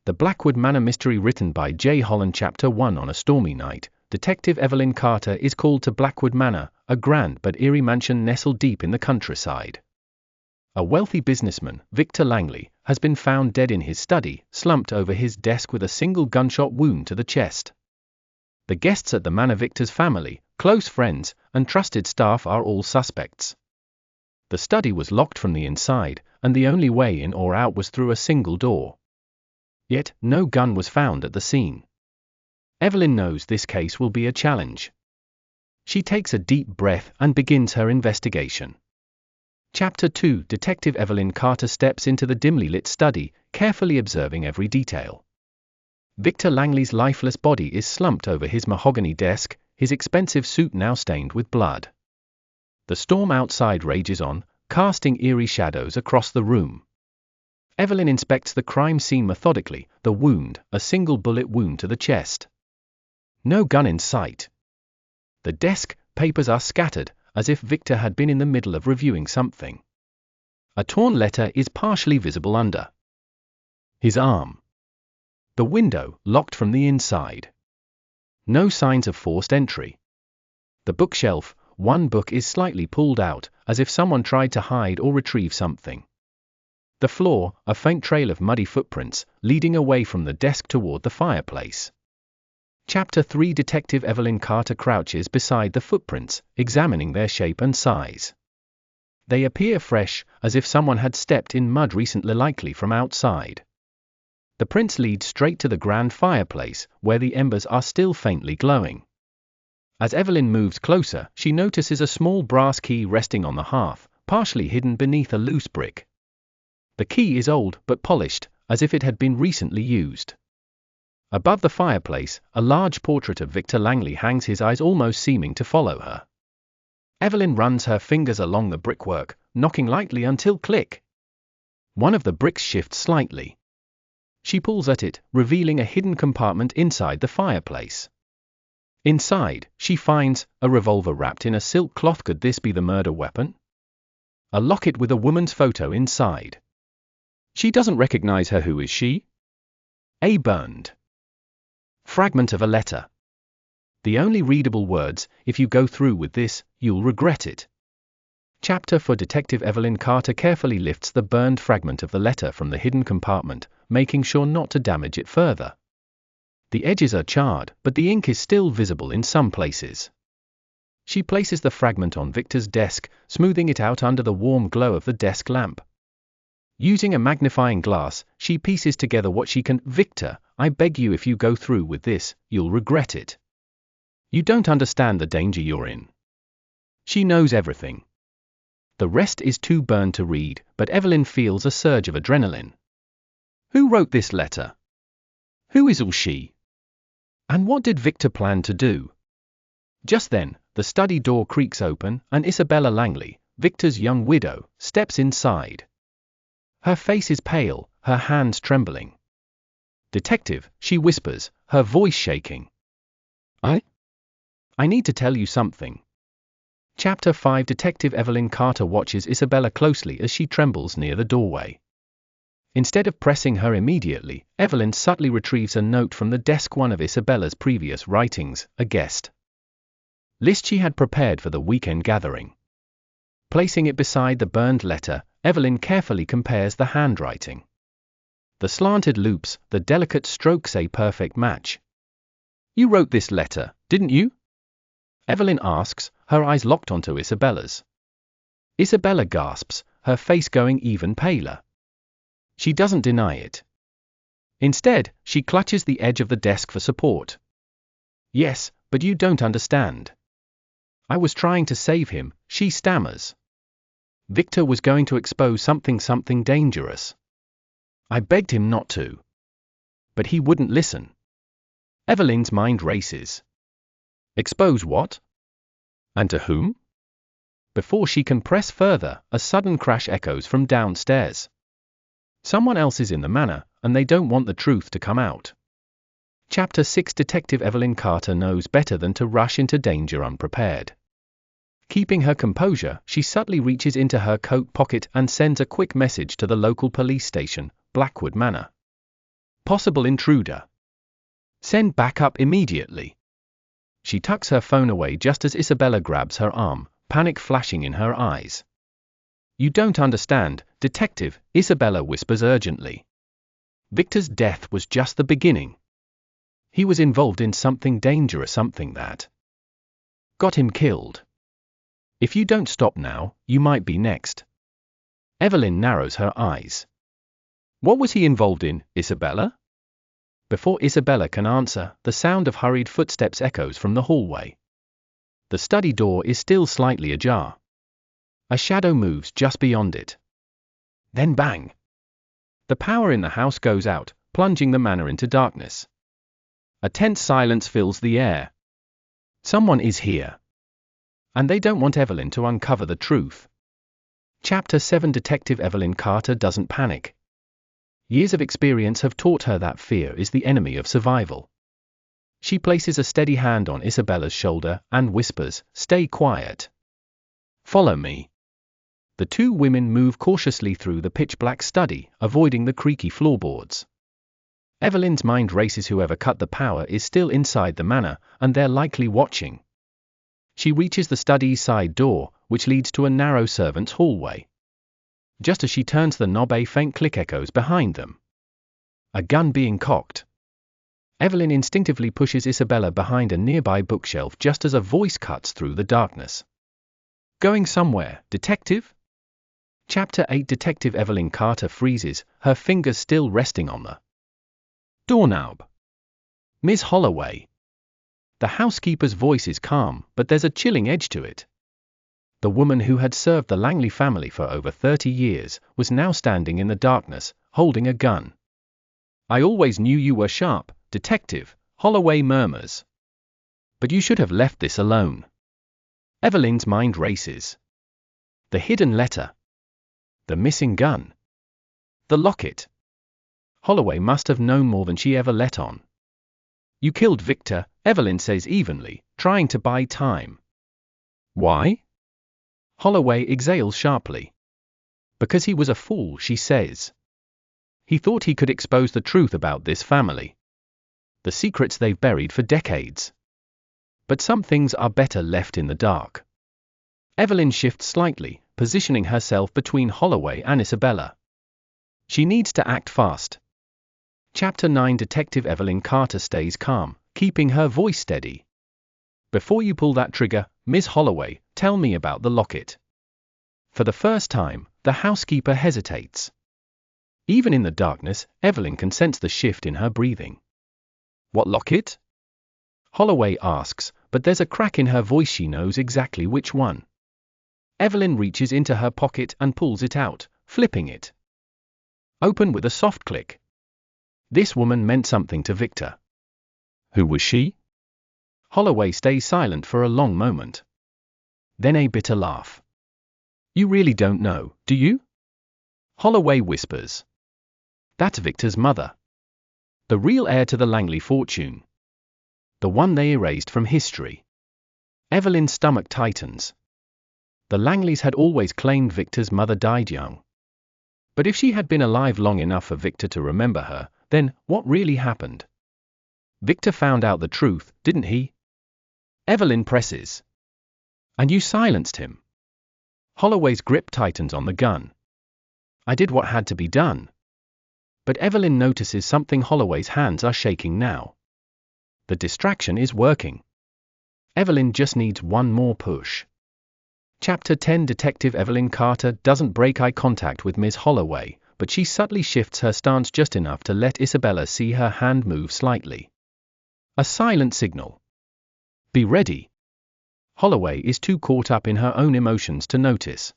The Blackwood Manor Mystery, written by J. Holland. Chapter 1. On a stormy night, Detective Evelyn Carter is called to Blackwood Manor, a grand but eerie mansion nestled deep in the countryside. A wealthy businessman, Victor Langley, has been found dead in his study, slumped over his desk with a single gunshot wound to the chest. The guests at the manor, Victor's family, close friends, and trusted staff are all suspects. The study was locked from the inside, and the only way in or out was through a single door. Yet, no gun was found at the scene. Evelyn knows this case will be a challenge. She takes a deep breath and begins her investigation. Chapter 2. Detective Evelyn Carter steps into the dimly lit study, carefully observing every detail. Victor Langley's lifeless body is slumped over his mahogany desk, his expensive suit now stained with blood. The storm outside rages on, casting eerie shadows across the room. Evelyn inspects the crime scene methodically, the wound, a single bullet wound to the chest. No gun in sight. The desk, papers are scattered, as if Victor had been in the middle of reviewing something. A torn letter is partially visible under his arm. The window, locked from the inside. No signs of forced entry. The bookshelf, one book is slightly pulled out, as if someone tried to hide or retrieve something. The floor, a faint trail of muddy footprints, leading away from the desk toward the fireplace. Chapter 3. Detective Evelyn Carter crouches beside the footprints, examining their shape and size. They appear fresh, as if someone had stepped in mud recently, likely from outside. The prints lead straight to the grand fireplace, where the embers are still faintly glowing. As Evelyn moves closer, she notices a small brass key resting on the hearth, partially hidden beneath a loose brick. The key is old but polished, as if it had been recently used. Above the fireplace, a large portrait of Victor Langley hangs, his eyes almost seeming to follow her. Evelyn runs her fingers along the brickwork, knocking lightly until click. One of the bricks shifts slightly. She pulls at it, revealing a hidden compartment inside the fireplace. Inside, she finds a revolver wrapped in a silk cloth. Could this be the murder weapon? A locket with a woman's photo inside. She doesn't recognize her. Who is she? A burned fragment of a letter. The only readable words: "If you go through with this, you'll regret it." Chapter 4. Detective Evelyn Carter carefully lifts the burned fragment of the letter from the hidden compartment, making sure not to damage it further. The edges are charred, but the ink is still visible in some places. She places the fragment on Victor's desk, smoothing it out under the warm glow of the desk lamp. Using a magnifying glass, she pieces together what she can. "Victor, I beg you, if you go through with this, you'll regret it. You don't understand the danger you're in." She knows everything. The rest is too burned to read, but Evelyn feels a surge of adrenaline. Who wrote this letter? Who is she? And what did Victor plan to do? Just then, the study door creaks open, and Isabella Langley, Victor's young widow, steps inside. Her face is pale, her hands trembling. "Detective," she whispers, her voice shaking. I need to tell you something." Chapter 5. Detective Evelyn Carter watches Isabella closely as she trembles near the doorway. Instead of pressing her immediately, Evelyn subtly retrieves a note from the desk, one of Isabella's previous writings, a guest list she had prepared for the weekend gathering. Placing it beside the burned letter, Evelyn carefully compares the handwriting. The slanted loops, the delicate strokes, a perfect match. "You wrote this letter, didn't you?" Evelyn asks, her eyes locked onto Isabella's. Isabella gasps, her face going even paler. She doesn't deny it. Instead, she clutches the edge of the desk for support. "Yes, but you don't understand. I was trying to save him," she stammers. "Victor was going to expose something dangerous. I begged him not to. But he wouldn't listen." Evelyn's mind races. Expose what? And to whom? Before she can press further, a sudden crash echoes from downstairs. Someone else is in the manor, and they don't want the truth to come out. Chapter 6. Detective Evelyn Carter knows better than to rush into danger unprepared. Keeping her composure, she subtly reaches into her coat pocket and sends a quick message to the local police station, Blackwood Manor. Possible intruder. Send backup immediately. She tucks her phone away just as Isabella grabs her arm, panic flashing in her eyes. You don't understand, detective, Isabella whispers urgently. Victor's death was just the beginning. He was involved in something dangerous, something that got him killed. If you don't stop now, you might be next. Evelyn narrows her eyes. What was he involved in, Isabella? Before Isabella can answer, the sound of hurried footsteps echoes from the hallway. The study door is still slightly ajar. A shadow moves just beyond it. Then bang! The power in the house goes out, plunging the manor into darkness. A tense silence fills the air. Someone is here. And they don't want Evelyn to uncover the truth. Chapter 7. Detective Evelyn Carter doesn't panic. Years of experience have taught her that fear is the enemy of survival. She places a steady hand on Isabella's shoulder and whispers, "Stay quiet. Follow me." The two women move cautiously through the pitch-black study, avoiding the creaky floorboards. Evelyn's mind races. Whoever cut the power is still inside the manor, and they're likely watching. She reaches the study's side door, which leads to a narrow servants' hallway. Just as she turns the knob, a faint click echoes behind them. A gun being cocked. Evelyn instinctively pushes Isabella behind a nearby bookshelf just as a voice cuts through the darkness. Going somewhere, detective? Chapter 8. Detective Evelyn Carter freezes, her fingers still resting on the doorknob. Miss Holloway. The housekeeper's voice is calm, but there's a chilling edge to it. The woman who had served the Langley family for over 30 years was now standing in the darkness, holding a gun. I always knew you were sharp, detective, Holloway murmurs. But you should have left this alone. Evelyn's mind races. The hidden letter. The missing gun. The locket. Holloway must have known more than she ever let on. You killed Victor, Evelyn says evenly, trying to buy time. Why? Holloway exhales sharply. Because he was a fool, she says. He thought he could expose the truth about this family. The secrets they've buried for decades. But some things are better left in the dark. Evelyn shifts slightly, positioning herself between Holloway and Isabella. She needs to act fast. Chapter 9. Detective Evelyn Carter stays calm, keeping her voice steady. Before you pull that trigger, Miss Holloway, tell me about the locket. For the first time, the housekeeper hesitates. Even in the darkness, Evelyn can sense the shift in her breathing. What locket? Holloway asks, but there's a crack in her voice. She knows exactly which one. Evelyn reaches into her pocket and pulls it out, flipping it open with a soft click. This woman meant something to Victor. Who was she? Holloway stays silent for a long moment. Then a bitter laugh. You really don't know, do you? Holloway whispers. That's Victor's mother. The real heir to the Langley fortune. The one they erased from history. Evelyn's stomach tightens. The Langleys had always claimed Victor's mother died young. But if she had been alive long enough for Victor to remember her, then what really happened? Victor found out the truth, didn't he? Evelyn presses. And you silenced him. Holloway's grip tightens on the gun. I did what had to be done. But Evelyn notices something. Holloway's hands are shaking now. The distraction is working. Evelyn just needs one more push. Chapter 10. Detective Evelyn Carter doesn't break eye contact with Miss Holloway, but she subtly shifts her stance just enough to let Isabella see her hand move slightly. A silent signal. Be ready. Holloway is too caught up in her own emotions to notice.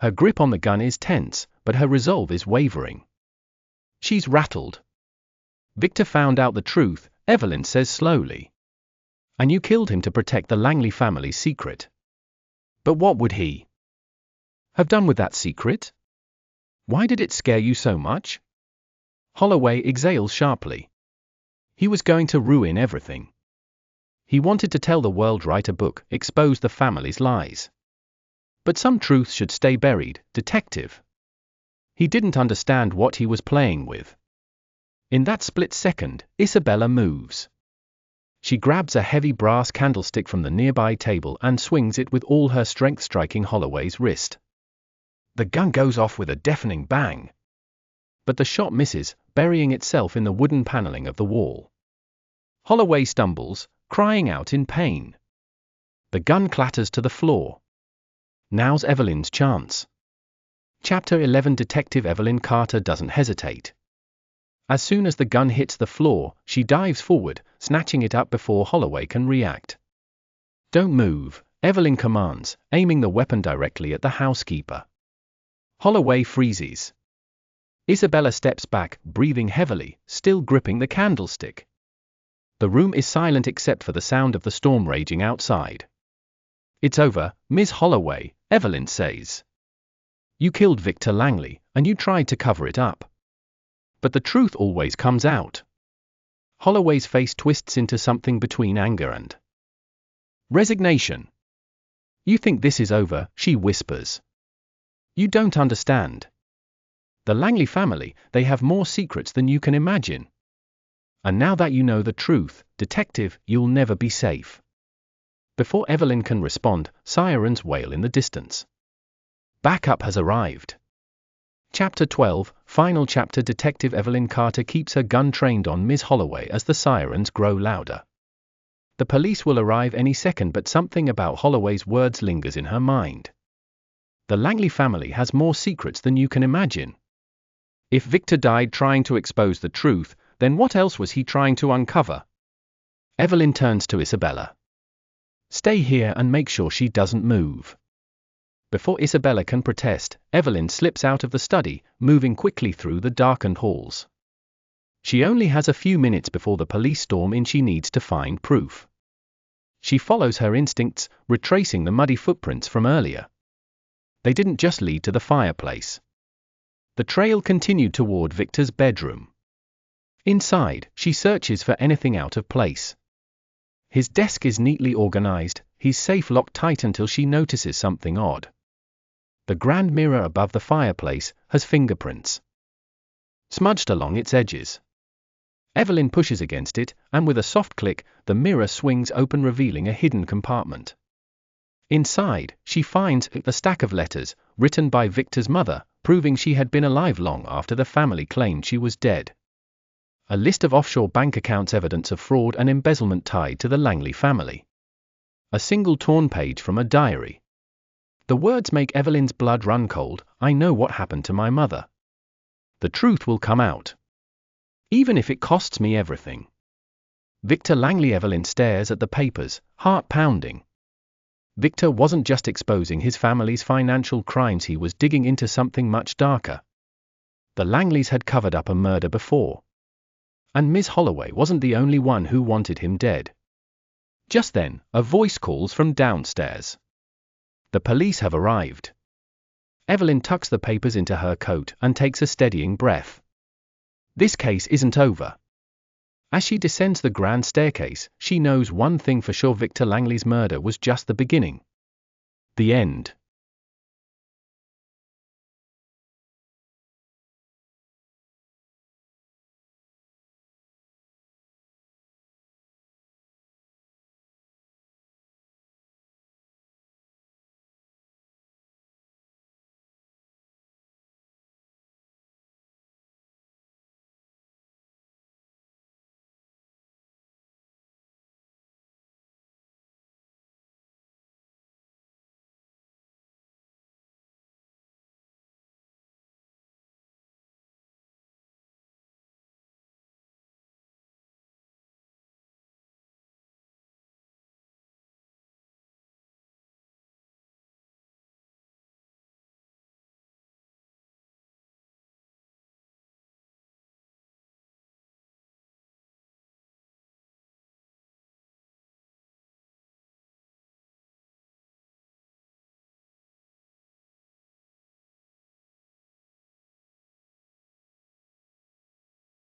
Her grip on the gun is tense, but her resolve is wavering. She's rattled. Victor found out the truth, Evelyn says slowly. And you killed him to protect the Langley family's secret. But what would he have done with that secret? Why did it scare you so much? Holloway exhales sharply. He was going to ruin everything. He wanted to tell the world, write a book, expose the family's lies. But some truths should stay buried, detective. He didn't understand what he was playing with. In that split second, Isabella moves. She grabs a heavy brass candlestick from the nearby table and swings it with all her strength, striking Holloway's wrist. The gun goes off with a deafening bang. But the shot misses, burying itself in the wooden paneling of the wall. Holloway stumbles, crying out in pain. The gun clatters to the floor. Now's Evelyn's chance. Chapter 11. Detective Evelyn Carter doesn't hesitate. As soon as the gun hits the floor, she dives forward, snatching it up before Holloway can react. "Don't move," Evelyn commands, aiming the weapon directly at the housekeeper. Holloway freezes. Isabella steps back, breathing heavily, still gripping the candlestick. The room is silent except for the sound of the storm raging outside. "It's over, Miss Holloway," Evelyn says. "You killed Victor Langley, and you tried to cover it up. But the truth always comes out." Holloway's face twists into something between anger and resignation. "You think this is over," she whispers. "You don't understand. The Langley family, they have more secrets than you can imagine. And now that you know the truth, detective, you'll never be safe." Before Evelyn can respond, sirens wail in the distance. Backup has arrived. Chapter 12, Final Chapter. Detective Evelyn Carter keeps her gun trained on Miss Holloway as the sirens grow louder. The police will arrive any second, but something about Holloway's words lingers in her mind. The Langley family has more secrets than you can imagine. If Victor died trying to expose the truth, then what else was he trying to uncover? Evelyn turns to Isabella. "Stay here and make sure she doesn't move." Before Isabella can protest, Evelyn slips out of the study, moving quickly through the darkened halls. She only has a few minutes before the police storm in. She needs to find proof. She follows her instincts, retracing the muddy footprints from earlier. They didn't just lead to the fireplace. The trail continued toward Victor's bedroom. Inside, she searches for anything out of place. His desk is neatly organized, his safe locked tight until she notices something odd. The grand mirror above the fireplace has fingerprints smudged along its edges. Evelyn pushes against it, and with a soft click, the mirror swings open, revealing a hidden compartment. Inside, she finds a stack of letters, written by Victor's mother, proving she had been alive long after the family claimed she was dead. A list of offshore bank accounts, evidence of fraud and embezzlement tied to the Langley family. A single torn page from a diary. The words make Evelyn's blood run cold. "I know what happened to my mother. The truth will come out. Even if it costs me everything." Victor Langley. Evelyn stares at the papers, heart pounding. Victor wasn't just exposing his family's financial crimes, he was digging into something much darker. The Langleys had covered up a murder before. And Miss Holloway wasn't the only one who wanted him dead. Just then, a voice calls from downstairs. The police have arrived. Evelyn tucks the papers into her coat and takes a steadying breath. This case isn't over. As she descends the grand staircase, she knows one thing for sure: Victor Langley's murder was just the beginning. The end.